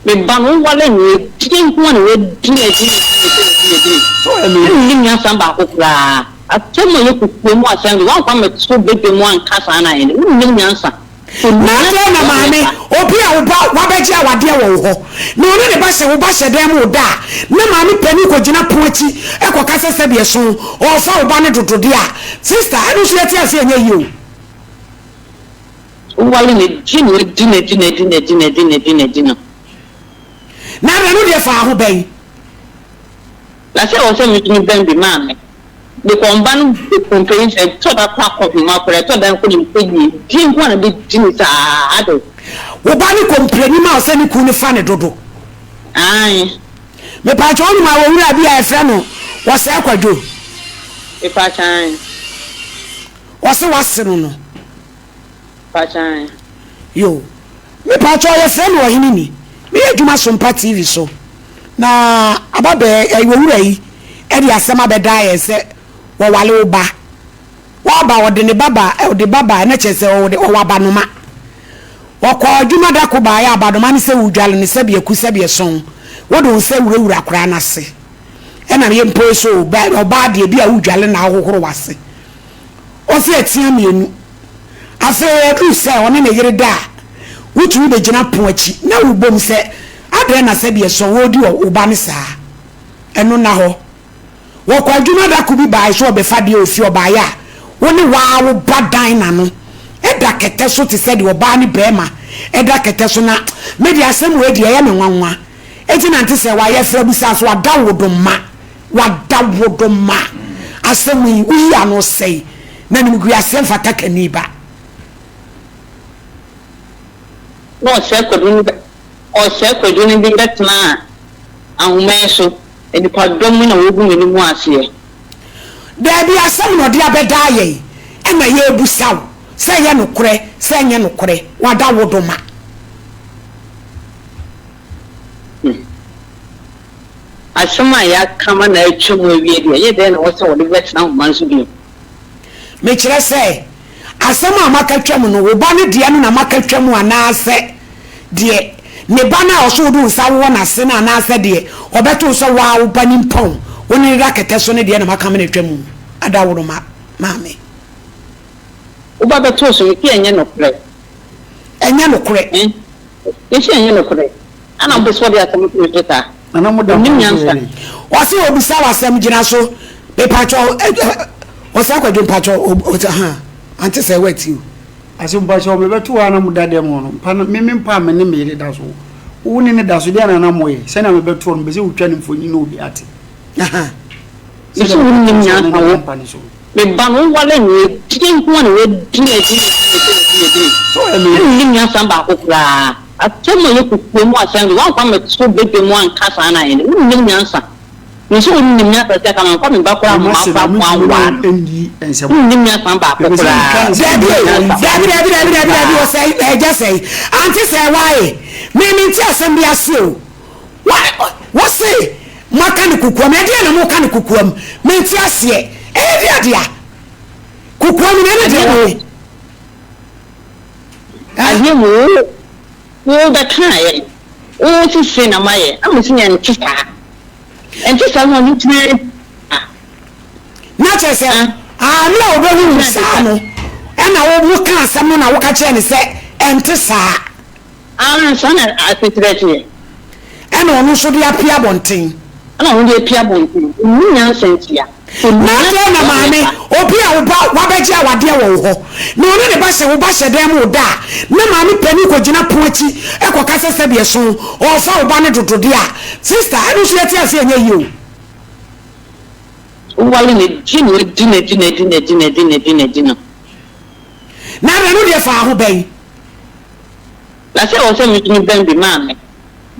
me ban wale ni tin ko na we dine so ni nya samba ko kra atemo ye kuku mu asan wa kwa me so bebe mu anka sa na ye ni nya nsa na maame obi a wo ba wa beji awade wo ho no ne ba se wo ba se dem wo da na maame pani ko gina poachi e ko kasa se be so o fa wo ba ne dodode a sister anu so yati ase anya yi o wale ni dine na no de fa ho ben la se o se mi ni ben bi maame the combine the complaints and to that pack of my operator then couldn't pay me. Didn't want to be Jimmy's adult. Wobani complaining ma se ni kuni fa ne dodo. Aye. Me pa cho ni ma wo wura bi a efra no. Wo se akwadwo. E pa chan. Wo se wase no. Pa chan. Yo. Me pa cho ye friend wo hini ni. Me adwuma SOMPA TV so. Na ababe wo wura yi e di asema be da ye se wo wale oba wo de ne baba de baba na chese wo de waba no ma wo ko adwuma da ko ba ya abadoma ne se wudwale ne se be kusa be son wo do se wurawura kora na se e na ye mpo so oba de bi a wudwale na ahohoro wase o se atia mienu afa du se one ne yire da wutu be gina poachi na wubom se adre na se be son wo di oba ne saa eno na ho wo kwa adwuma da ko bi ba so be fa de ofi oba ya wo ne wa wo badan na no eda kete so te se de oba ne bema eda kete so na media asem we de ya me nwanwa eti na nte se wa ye fra bi sa so wada wodoma asem wi ya no sei na ni mgu asem fata kaniba no se ko dun bi betna ahumaiso eni padom na wogu ni mu ase da bi asem no de abeda ye e na ye busaw se ye no kure wada wodoma asema ya kama na etwemu wie de ye de na wo se wo de betna ahumaiso bi me kire se asema amaka twemu no wo ba ne de no na amaka twemu anase de ne bana oso du nsa wo na se na na se de obeto so wa wo pani mpon woni rakete so ne de na maka me twam adaworo ma maame uba beto so ki enye no kure ye shi enye no kure ana bo so de atam ku teta ana mo da ni nyansa o se obisa wasam gina so be pacho o se akwadwo pacho o ha anti se wati asumba so me beto ana mo da de mo no pa me mpa me ne me da so woni ne da so de na moye se na me beto no be se wutwa ne mfonyi no obi ate aha se woni ni nyansa wo me ban wale ni tin ko na we dine so e ni nyansa ba ko kra atemo ye kuku mu asan wa kwa me so bebe mu anka sa na ye ni nyansa ni so ni nyansa ta kama kwa me ba kwa ma fa kwa wa endi ensem ni nyansa ba ko kra Dabi o say just say anti say why me ti asem bi ase o what say mechanical kuku me dia na mo kan kuku am me ti ase dia kuku am na dia no aye wo da kai o ti se na maye amusi nya ntisa ntisa no ni tire na chese na obehu sa no na wo kan asem na wo ka kire ni se ntisa sana atitire na onu so de apia bonten ana wo de apia bonten ni nyansa ntia na maame obi a wo ba wabeji awade wo ho na oni ne ba se wo ba se dem wo da na maame pani ko gina poachi e ko kasa se be so o fa wo ba ne dodode a sister anu so yati ase anya yi o wale ne dine na no de fa ho ben la se o se mi ni ben bi maame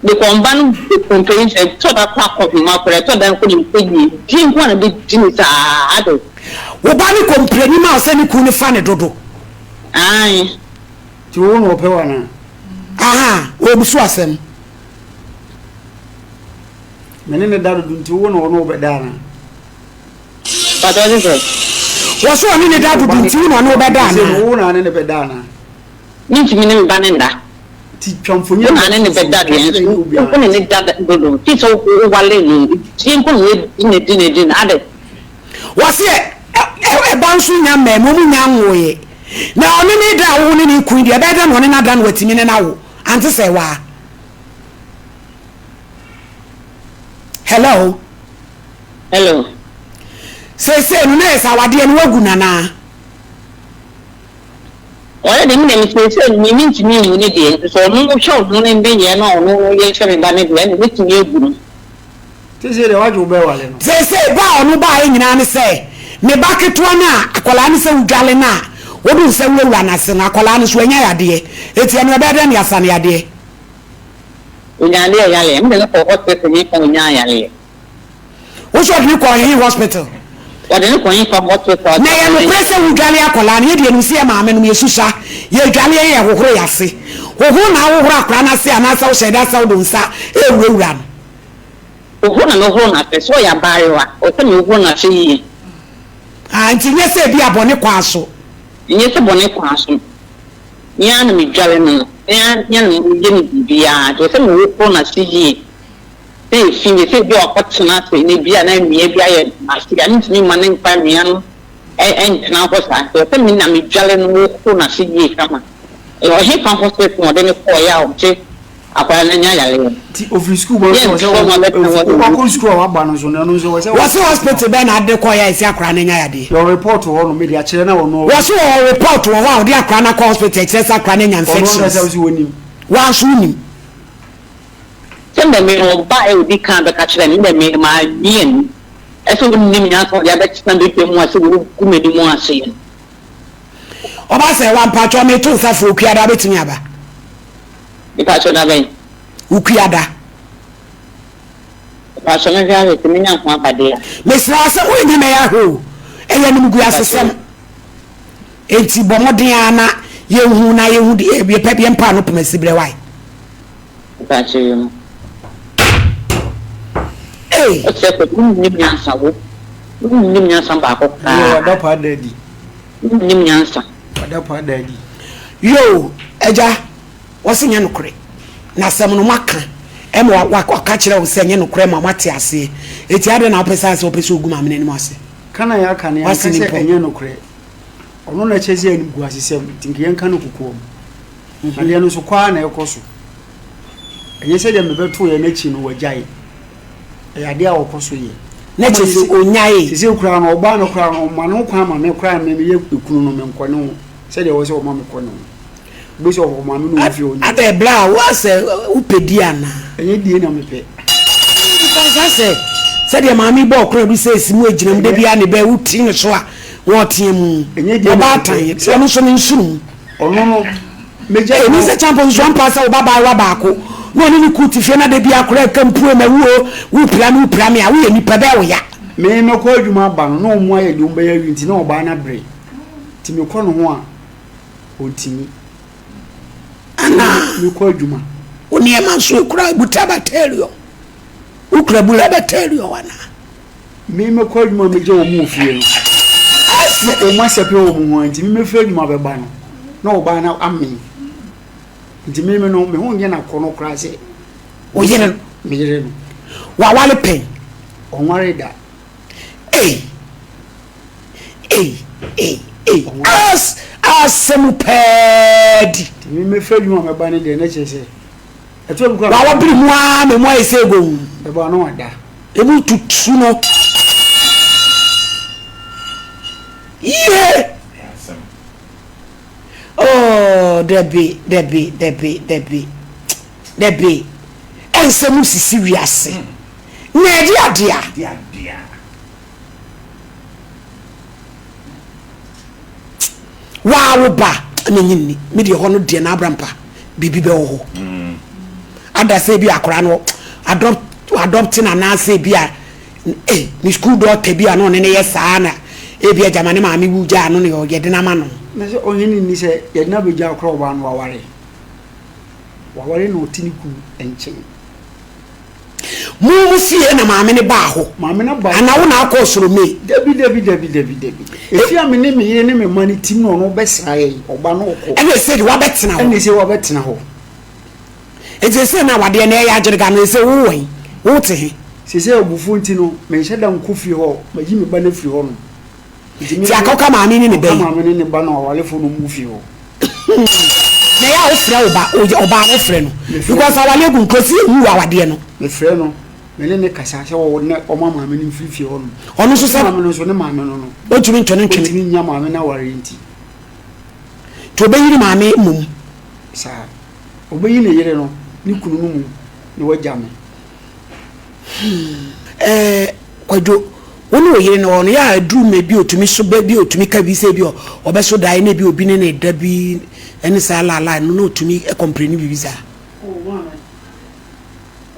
the combine the complaints and to that pack of my operator then couldn't pay me didn't want to be Jimmy's adult wo ba ni complaining ma o se ni ku ni fa ne dodo aye ti wo no pe wana aha o busu asem mene ne dadu dun ti wo no be dana but what is it wo so ni ne dadu dun ti wo no be dana wo na ne be dana ni ti mi ne ba ne nda twamfonye na ne beda de ko ne dada dodo ti so wale no ti ko ne din ade wase e bansu nya me mo mu nya nwoye na oni ni da wo ni ku ndi e beda no ne na da no watimi ne na wo ante se wa hello say no na esa wade no wagu nana oya de mi say mi ntimi mu ne de so mo show no ne be ye no no ye hwe me ba ne de ne timi eguru ti say de waju be wale no say ba onu ba e nyina ne say me ba ketua na akola ne say udwale na wodu say wura na se na akola ne so anya yade eti eno be de ne asane yade unya le yale mi de ko hospital ni ko unya yale wo so ni ko hin hospital wade ne ko yin fa hospital na ye no prese udwale akola ne de no se ma me no yesusa ye udwale ye hohoro yase hoho na hohoro akora na se anasa wo sheda sa wo donsa e wura no hoho na no hoho na pe so ya barewa o te no hoho na se yi anti nye se bi abone kwa so nye se bone kwa so nya na mi dwale no nya no je ni bibia to se no hoho na se yi se fi me se bi opportunity se ni bia na mi bia ye asia ni timi mane pa mi an na ko sa to se mi na mi dwale no hoho na se yi kama e o he fa hospital mo de ne ko ya o che akwa na nya yale ti office school bo so ko school wa ba no so no so was hospital be na de ko ya isi akwa na nya yade your report wo no media kire na wo no was report wo wa de akwa na hospital kire sa akwa na nya infection wa so nim sende me no ba e odi kan be ka kire ni me ma yin eso nim nya so ya be stand be mu ase ku me di mu ase oba se wa mpacho me to sa fo kuada betimi aba mpacho na ben ukuada mpacho na via betimi nya ho abade me sra se wo nya me ya ho eya nim gu asesem enti bomoden ana ye hu na ye hu de e pe bi mpa no pemasi bre wai mpacho yo eh o se ko nim nya sawo nim nya samba ko ka da pa dadi nim nya sa da pa dadi yo eja wose nya nokure na sem no maka e mo wa ka kire wo se nya nokure ma mate ase eti ade na opesa ase opesa oguma mene ni ase kana ya kana ya se nya nokure ono na chezi ani gu asesem tinki yan kana kukuo na de no so kwa na ekoso enye se de mebeto ye na chi no wajai ya de a okoso ye na chezi onyae se kura no oba no kura no ma no kwa ma me kura me ye ekunu no me nkone se de wo se o ma me kone bisi o ma me no fi onyi ade bla wa se upedi ana enye die na me pe ka se de ma mi bo kura bi se simu eginam de bia ne ba uti ne so a wo tiemu oba tan se no so ne nsuru ono no meja ni se champion so ampa se oba wa ba ko no ni ku ti fe na de bia kura kampu ma wo upra me a wo ni pa ba wo ya me no ko adwuma ba no no mo aye de umba ya winti na oba na bre ti me ko no ho a ontimi ana me ko adwuma oni e man so kura buta bacteria ukra bula bacteria wana me ko adwuma me je o mu fie no ase o ma sepe o mu ho antimi me fe adwuma be ba no na oba na amen nti me no me ho nye na kono kura se o yene me yere no wa wale pen o nware da asemu pedi me fe dwuma me ba ne de na chese eto bu kwa wa biri mu a me mo ese go e ba no wada e mu tutu no yeah oh debi ensemu sisi wiase na dia wow ba anyini me de ho no de na abrampa bibi be ho ada se bi akora no adopt na na se bi a ni school doctor bi a no ne ye saa na e bi jamane ma mi wuja no ne ye de na ma no na se onyini ni se ye na be ja akora oba no waware no tiniku enche mu sie na maame ne ba ho maame na ba ana wo na akọ soro me debi efi ame ne me yire ne me mani tim no no besra ye oba no ko ene se wa betena ho ene se wa betena ho eti se na wade na ya agirga na se wo wen wo te he se se obufu nti no me hyeda nkofi ho maji me ba na firi ho no ti akoka ma ami ni ne bayi ma ami ni ba na wale fo no mu fi ho na ya ofre oba ofre no because awale gun kosi hu awade no me frɛ no me ne kasa hye wo ne oma ma ami ni fi ho no ono so se ma no so ne ma no no otumi ntwene nya ma ami na ware nti to be yiri ma ami mum sa obeyi ne yere no ni kunu no mu ne wagya me kwadwo woni o yere no ya adru me bi otumi so ba bi otumi ka bi se bi obeso dai na bi obi ne da bi eni sa la no otumi e comprehend bi za o wa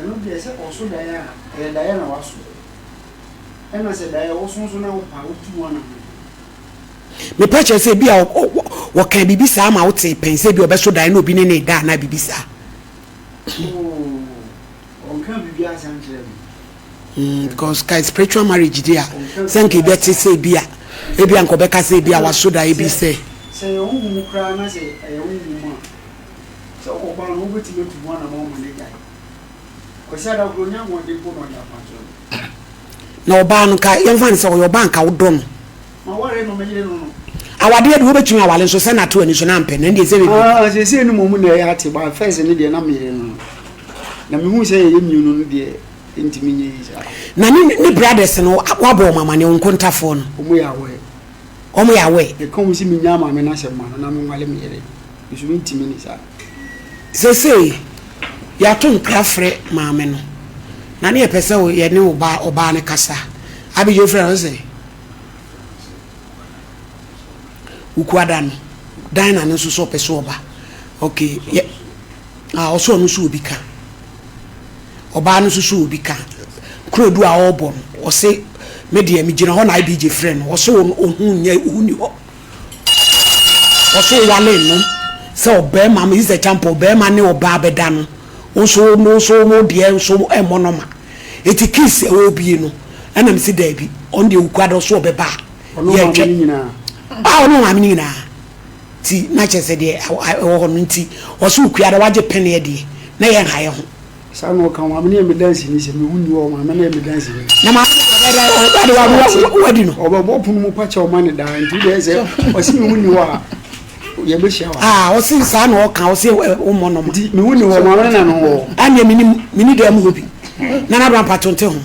eno bi se o so dai ya dai na waso ena se dai o so na o pa o tu wana me pache se bi wo kan bibi sa ma wo te pen se bi obeso dai na obi ne da na bibi sa on kan bibi asanjere because ka spiritual marriage dia senke be te se bia e bia nko be ka se bia waso da e bi se o hu kra na se e hu mu so ko ba no beti me tu na mo ne gai ko sa da ko nya mo de ko no ya pa na oba no ka ye fan se o yo banka wo do no ma ware no me yire no awade de wo betumi awale so se na to ani so na mpe na ndie se be se ni mo mu na ya te ba first ni de na me yire no na me hu se ye miunu no de intimi nyi na ni brothers no wabo mama ne nkontafo no omo ya we e kom si minya mama na hye mama na me wale me yere isu intimi ni sa se ya to nkrafre mama no na ne pese wo ye ne oba ne kasa abi jo frɛ no se ukwada no dan na ne so so pese oba okay oso no so obi ka oba no susu obi ka krodu a obon o se media mi gina ho na ibj friend o so ohun nya ohuni ho o so wale no se oba ma is a champion oba ma ne oba beda no o so mo de so e monoma etikis e obi no ana mi se da bi on de ukwado so obeba ye nyina ono ma nyina ti na chese de ho no nti o so ukwado waje pene ye de na ye haye ho sa no kan wa me dance ni se me huni wo ma me dance ni na ma ade wa wadi no obo punu mu pacha o ma ne da nti de se o si me huni wo ye be hia wa o si sa no kan o si o mo no me huni wo ma na no wo anya mini da mu hobi na na bra patonte ho